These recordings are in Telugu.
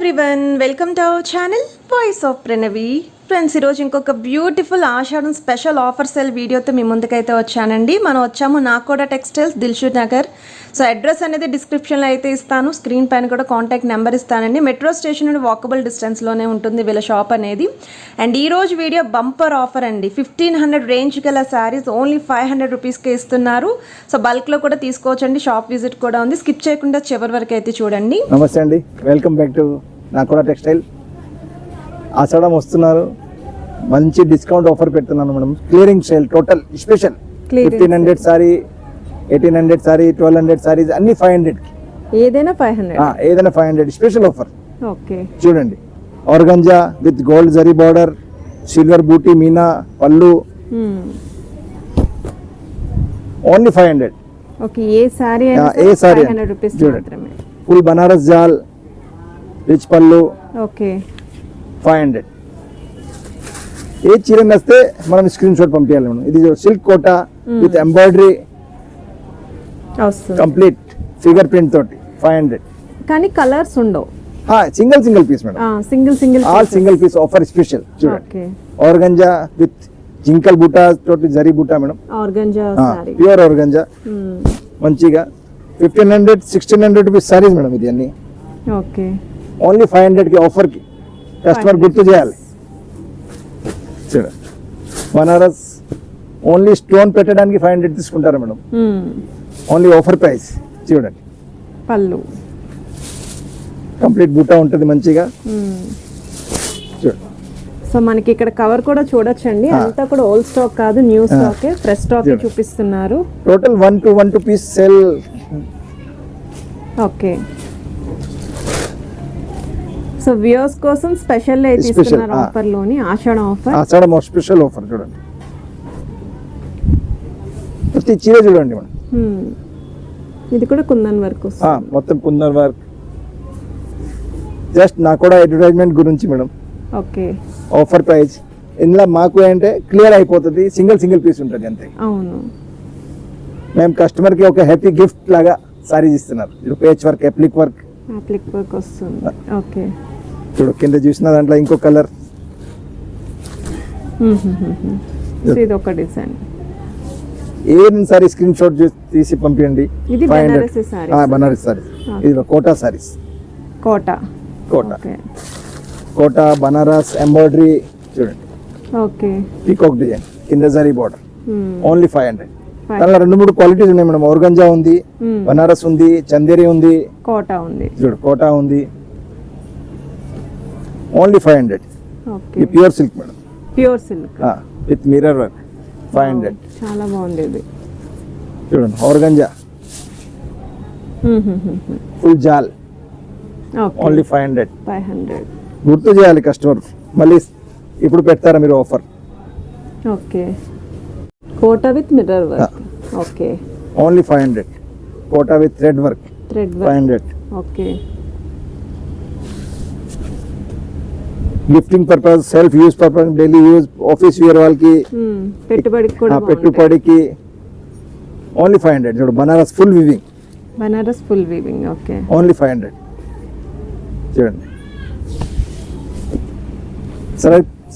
Everyone, welcome to our channel voice of Pranavi. Friends, ఈరోజు ఇంకొక beautiful Ashadham special offer sale వీడియోతో మీ ముందుకైతే వచ్చానండి. మనం వచ్చాము Nakoda textiles, Dilsukhnagar. So address అనేది డిస్క్రిప్షన్లో అయితే ఇస్తాను, స్క్రీన్ పైన కూడా కాంటాక్ట్ నెంబర్ ఇస్తానండి. మెట్రో స్టేషన్ నుండి వాకబుల్ డిస్టెన్స్లోనే ఉంటుంది వీళ్ళ షాప్ అనేది. అండ్ ఈరోజు వీడియో బంపర్ ఆఫర్ అండి. 1500 రేంజ్ గల శారీస్ ఓన్లీ 500 రూపీస్కే ఇస్తున్నారు. సో బల్క్లో కూడా తీసుకోవచ్చండి, షాప్ విజిట్ కూడా ఉంది. స్కిప్ చేయకుండా చివరి వరకు అయితే చూడండి. నమస్తే అండి, welcome back to Nakoda textile. Ashadham వస్తున్నారు, మంచి డిస్కౌంట్ ఆఫర్ పెడుతున్నాను madam. Clearing sale, total special 1500 sari, 1800 sari, 1200 saris అన్ని 500 కి. ఏదైనా 500 స్పెషల్ ఆఫర్. ఓకే, చూడండి, organza with gold zari border, silver buti, మీనా పళ్ళు, only 500. Okay, a sari a sari 500 rupees చూడండి. ఫుల్ బనారస్ జాల్, రిచ్ పళ్ళు, ఓకే 500. ఏ చీర నస్తే మనం స్క్రీన్ షాట్ పంపించాలి మనం. ఇది silk Kota with embroidery, complete figure print తోటి 500. కానీ కలర్స్ ఉండవు, single piece madam. All single piece offer special. చూడండి, ఆర్గంజా విత్ జింకల్ బూటా తోటి జరీ బూటా మేడం. ప్యూర్ ఆర్గంజా, మంచిగా 1500 1600 రూపీస్ సారీస్ మేడం. ఇది అన్ని ఓన్లీ 500 కి ఆఫర్ కి కస్టమర్ గుర్తు చేయాలి. చూడండి, బనారస్ ఓన్లీ స్టోన్ పెట్టడానికి 500 తీసుకుంటారు మేడం. Only offer price. చూడండి, పళ్ళు కంప్లీట్ బూటా ఉంటుంది మంచిగా. చూడండి, సో మనకి ఇక్కడ కవర్ కూడా చూడొచ్చండి. అంతా కూడా ఓల్డ్ స్టాక్ కాదు, న్యూ స్టాక్, ఫ్రెష్ స్టాక్ చూపిస్తున్నారు. Total 1 piece sale. Okay, so viewers కోసం స్పెషల్ తీసుకున్నారు ఆఫర్ లోని. Ashadham special offer. చూడండి, ఫస్ట్ ఈ చీర చూడండి మేడం. ఇది కూడా కుందన్ వర్క్, మొత్తం కుందన్ వర్క్. జస్ట్ నాకు కూడా అడ్వర్టైజ్మెంట్ గురించి మేడం. Okay, offer price. ఇందులో మాకు అంటే క్లియర్ అయిపోతుంది, సింగిల్ పీస్ ఉంటుంది అంతే. అవును, మేము కస్టమర్ కి ఒక హ్యాపీ గిఫ్ట్ లాగా సారీస్ ఇస్తున్నారు. పేచ్ వర్క్, అప్లిక్ వర్క్ వస్తుంది. ఓకే, చూడు, కింద చూసిన దాంట్లో ఇంకో కలర్. ఇది ఒక డిజైన్. ఏం సారీ స్క్రీన్ షాట్ తీసి పంపించండి. ఇది బనారసి సారీ. బనారసి సారీ. ఇది కోటా సారీస్. కోటా బనారస్ ఎంబ్రాయిడరీ. చూడండి, ఓకే, పీకాక్ డిజైన్, కింద జరీ బార్డర్. ఓన్లీ 500. దానిలో 2-3 క్వాలిటీస్ ఉన్నాయి మేడం. ఆర్గంజా ఉంది, బనారస్ ఉంది, చందేరి ఉంది, కోటా ఉంది. చూడు, కోటా ఉంది. Only 500. Okay, pure silk madam. Pure silk with mirror work 500. చాలా బాగుంది ఇది. చూడండి, ఆర్గంజా ఫుల్ జాల్. ఓన్లీ 500. గుర్తు చేయాలి కస్టమర్, మళ్ళీ ఇప్పుడు పెడతారా మీరు offer. Okay, Kota with mirror work. Okay, only 500. Kota with thread work 500. Okay, gifting purpose, self use purpose, daily use, office wear వాళ్ళకి, పెట్టుబడికి ఓన్లీ 500. చూడు, Banaras full weaving. Okay, only 500. చూడండి,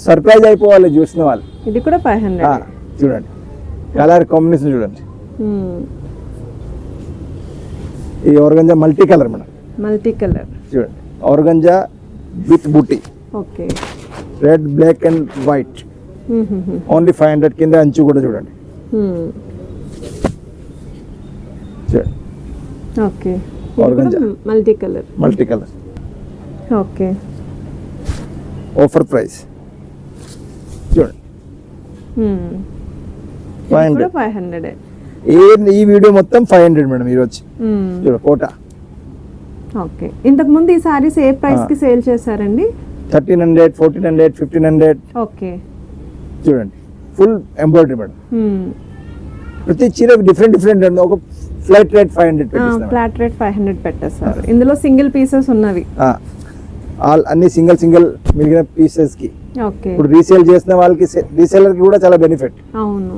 సర్ప్రైజ్ అయిపోవాలి చూసిన వాళ్ళు. ఇది కూడా 500. చూడండి, కలర్ కాంబినేషన్ చూడండి. ఈ ఆర్గంజా మల్టీ కలర్ మేడం. చూడండి, ఆర్గంజా విత్ బూటీ. Okay, red, black and white. Only 500. కింద అంచు కూడా చూడండి. చూడండి, okay, organza multi colour. Okay, offer price. చూడండి, 500. ఈ వీడియో మొత్తం 500 మేడం ఈరోజు. చూడు, కోటా. ఓకే, ఇంతకు ముందు ఈ సారీస్ ఏ ప్రైస్ కి సేల్ చేశారండి? 1300, 1400, 1500. ఓకే, చూడండి, ఫుల్ ఎంబ్రాయిడరీ మేడం. ప్రతి చీర డిఫరెంట్. ఒక ఫ్లాట్ రేట్ 500 పెట్టేస్తారు. ఇందులో సింగిల్ పీసెస్ ఉన్నవి, అన్ని సింగిల్ మిగిలిన పీసెస్ కి. ఓకే, ఇప్పుడు రీసేల్ చేసిన వాళ్ళకి, రీసేలర్ కి కూడా చాలా బెనిఫిట్. అవును,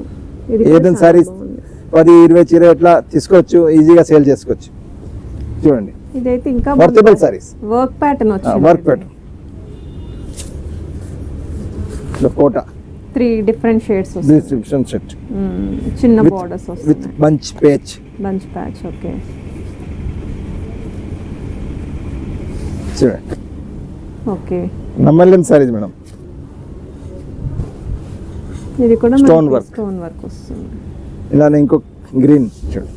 ఏదైనా సారీ 10-20 చీర ఎట్లా తీసుకోవచ్చు, ఈజీగా సేల్ చేసుకోవచ్చు. చూడండి, ఇదైతే ఇంకా వర్తబుల్ సారీస్, వర్క్ ప్యాటర్న్ వచ్చింది. Work pattern. Kota 3 different shades this different set చిన్న బోర్డర్స్ వస్తాయి విత్ బంచ్ ప్యాచ్. ఓకే, చూడండి. ఓకే, నమ్మలేని సారీస్ మేడం. ఇది కూడా స్టోన్ వర్క్ వస్తుంది. ఇలానే ఇంకో గ్రీన్ చూడండి.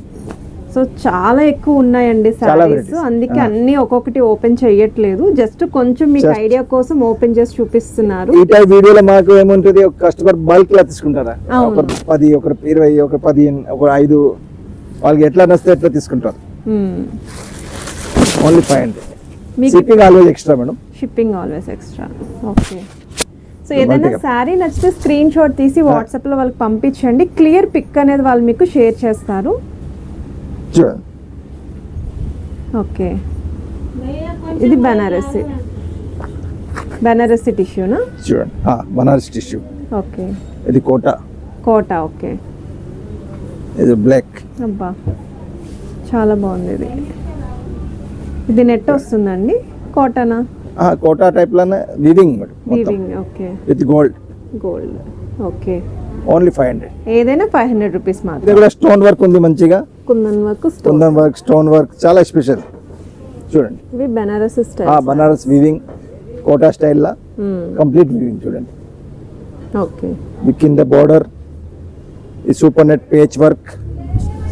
సో చాలా ఎక్కువ ఉన్నాయండి సారీస్, అందుకే అన్ని ఒక్కొక్కటి ఓపెన్ చేయట్లేదు, జస్ట్ కొంచెం మీకు ఐడియా కోసం ఓపెన్ చేసి చూపిస్తున్నారు. ఈ టైప్ వీడియోలో మాకు ఏముంటుంది, ఒక కస్టమర్ బల్క్ లా తీసుకుంటారా, ఒక 10, ఒక 20, ఒక 15, ఒక 5, వాళ్ళకి ఎట్లా నచ్చితే ఎట్లా తీసుకుంటారు. Only 500. Shipping always extra madam. Shipping always extra. Okay, so ఏదైనా శారీ నచ్చితే స్క్రీన్ షాట్ తీసి వాట్సాప్ లో వాళ్ళకి పంపించండి, క్లియర్ పిక్ అనేది వాళ్ళు మీకు షేర్ చేస్తారు. చూడండి. ఓకే, ఇది బనారసి టిష్యూనా? చూడండి, బనారస్ టిష్యూ. ఓకే, ఇది కోటా. ఓకే, ఇది బ్లాక్. అబ్బా చాలా బాగుంది. ఇది నెట్ వస్తుందండి, కోటానా? కోటా టైప్ లానే weaving weaving. Okay, with gold. Okay, only 500. ఏదైనా 500 రూపీస్ మాత్రం. ఇది కూడా స్టోన్ వర్క్ ఉంది, మంచిగా కుందన్ వర్క్, స్టోన్ వర్క్ చాలా స్పెషల్. చూడండి, ఇవి Banaras style. Banaras weaving Kota style లా కంప్లీట్ వీవింగ్ చూడండి. ఓకే, కింద బోర్డర్ ఈ super net patch work.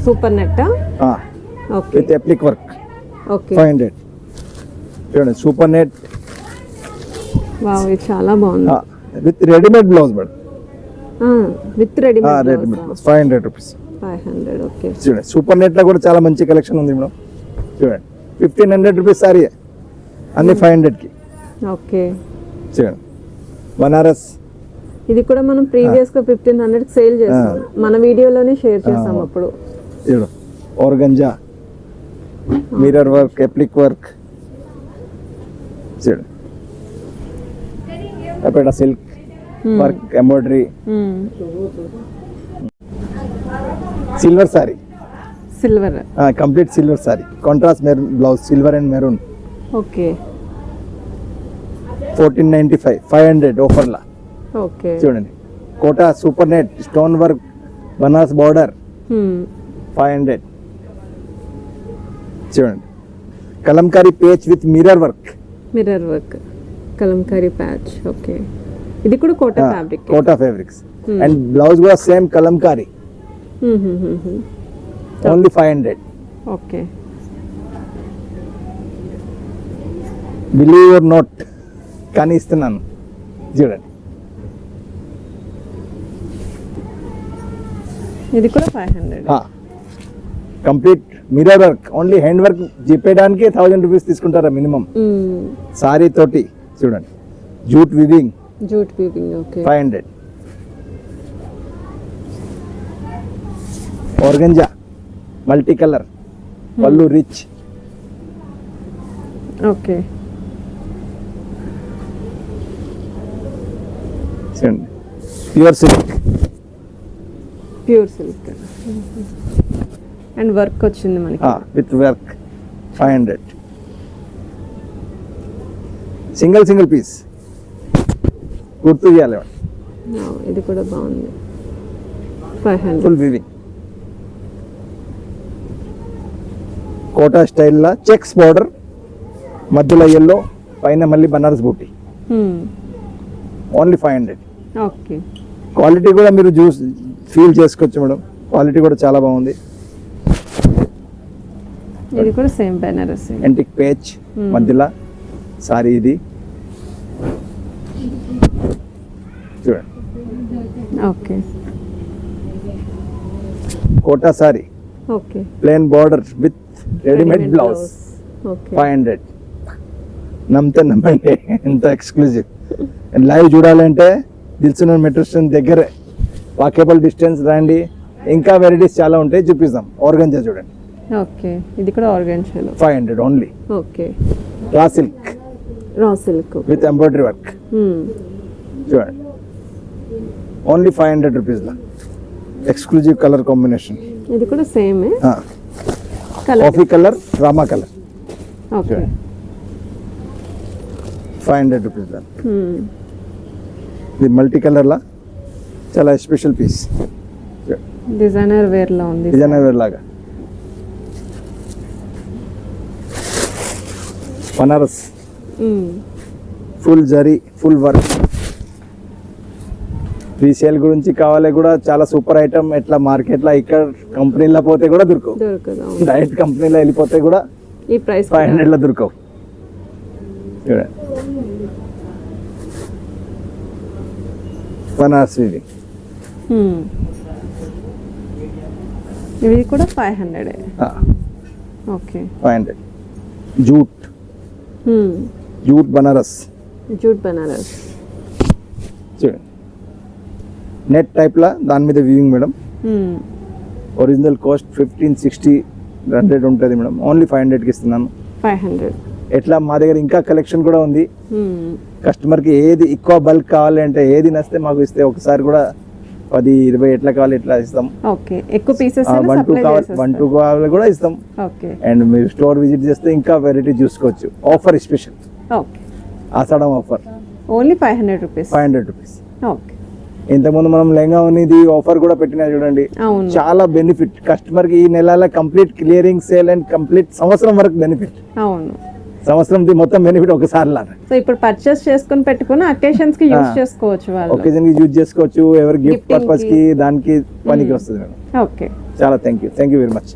Super net. Okay, with applique work. Okay, 500. చూడండి, సూపర్ నెట్. వావ్, ఇది చాలా బాగుంది. With readymade blouse madam. With readymade 500 rupees. 500. Okay, చూడండి, సూపర్ నెట్ లో కూడా చాలా మంచి కలెక్షన్ ఉంది మేడం. చూడండి, 1500 రూపీస్ సారీ, అన్ని 500 కి. ఓకే, చూడండి, బనారస్. ఇది కూడా మనం ప్రీవియస్ గా 1500 కి సేల్ చేసాం, మన వీడియోలోనే షేర్ చేసాం అప్పుడు. చూడు, organza, mirror work, applique work. చూడండి, taffeta silk work, embroidery. Silver sari, complete silver sari, contrast maroon blouse, silver and maroon. Okay, 1495, 500 offer లా. ఓకే, చూడండి, Kota super net stone work Banaras border 500. చూడండి, kalamkari patch with mirror work, kalamkari patch. Okay, ఇది కూడా కోటా ఫ్యాబ్రిక్స్ అండ్ బ్లౌజ్ కూడా same kalamkari. Only 500. Okay, believe or not కానీ ఇస్తున్నాను. చూడండి, ఇది కూడా 500. Complete mirror work, only hand work చెప్పేయడానికి 1000 రూపీస్ తీసుకుంటారా మినిమం సారీ తోటి. చూడండి, jute weaving. Okay, 500. Organza multi colour, పళ్ళు రిచ్. ఓకే, చూడండి, ప్యూర్ సిల్క్ అండ్ వర్క్ వచ్చింది మనకి విత్ వర్క్. 500. సింగిల్ పీస్ గుర్తు చేయాలి. ఇది కూడా బాగుంది. 500. ఫుల్ వీవింగ్ కోటా స్టైల్ లా చెక్స్ బార్డర్, మధ్యలో ఎల్లో, పైన మళ్ళీ బనారస్ బూటీ. ఓన్లీ 500. ఓకే, క్వాలిటీ కూడా మీరు ఫీల్ చేసుకోవచ్చు మేడం, క్వాలిటీ కూడా చాలా బాగుంది. ఇది కూడా సేమ్ బనారస్ యాంటిక్ పేచ్ మధ్యలో సారీ. ఇది చూడండి, okay, Kota sari. Okay, plain border with readymade blouse. Okay, 500. నమ్మండి, ఎంత ఎక్స్క్లూజివ్. లైవ్ చూడాలంటే దిల్సుఖ్నగర్ మెట్రో స్టేషన్ దగ్గరే, వాకేబుల్ డిస్టెన్స్ రండి. ఇంకా వెరైటీస్ చాలా ఉంటాయి, చూపిస్తాం. ఆర్గంజా చూడండి. ఓకే, ఇది కూడా ఆర్గంజాలో 500 only. Okay, raw silk with embroidery work. చూడండి, ఓన్లీ 500 రూపీస్ లా ఎక్స్క్లూజివ్ కలర్ కాంబినేషన్. ఇది కూడా same coffee colour, Rama colour. Okay 500 rupees దాని ఇది మల్టీ కలర్లా చాలా స్పెషల్ పీస్ డిజైనర్ వేర్ లో ఉంది డిజైనర్ లాగా Banaras full zari full work resale గురించి కావాలి కూడా చాలా సూపర్ ఐటమ్ ఎట్లా మార్కెట్లో ఇక్కడ కంపెనీలో పోతే కూడా దొరకవు డైరెక్ట్ కంపెనీలో వెళ్ళిపోతే కూడా ఈ ప్రైస్ 500లో దొరకవు చూడండి బనారస్ ఇది ఇవి కూడా 500 ఓకే 500 జూట్ జూట్ బనారస్ చూడండి నెట్ టైప్లా దాని మీద వ్యూయింగ్ మేడం ఒరిజినల్ కాస్ట్ 1560 ఉంటుంది మేడం ఓన్లీ 500కి ఇస్తున్నాను 500 ఎట్లా మా దగ్గర ఇంకా కలెక్షన్ కూడా ఉంది కస్టమర్కి ఏది ఎక్కువ బల్క్ కావాలి అంటే ఏది నస్తే మాకు ఇస్తే ఒకసారి కూడా 10-20 ఎట్లా కావాలి ఎట్లా ఇస్తాం ఓకే ఎక్కువ పీసెస్ 1-2 కావాలి కూడా ఇస్తాం ఓకే అండ్ మీరు స్టోర్ విజిట్ చేస్తే ఇంకా వెరైటీ చూసుకోవచ్చు ఆఫర్ స్పెషల్ ఓకే ఆషాఢం ఆఫర్ ఓన్లీ 500 రూపీస్ ఓకే ఇంతకుముందు మనం లెహంగా ఉన్నది ఆఫర్ కూడా పెట్టినా చూడండి అవును చాలా బెనిఫిట్ కస్టమర్ కి ఈ నెల complete clearing sale and complete సంవత్సరం వరకు బెనిఫిట్ అవును సంవత్సరం మొత్తం బెనిఫిట్ ఒకసారి లాగా సో ఇప్పుడు పర్చేస్ చేసుకుని పెట్టుకుని అకేషన్స్ కి యూస్ చేసుకోవచ్చు వాళ్ళు ఒకేజన్ కి యూజ్ చేసుకోవచ్చు ఎవరి గిఫ్ట్ పర్పస్ కి దానికి పనికి వస్తుంది మేడం ఓకే చాలా థ్యాంక్ యూ వెరీ మచ్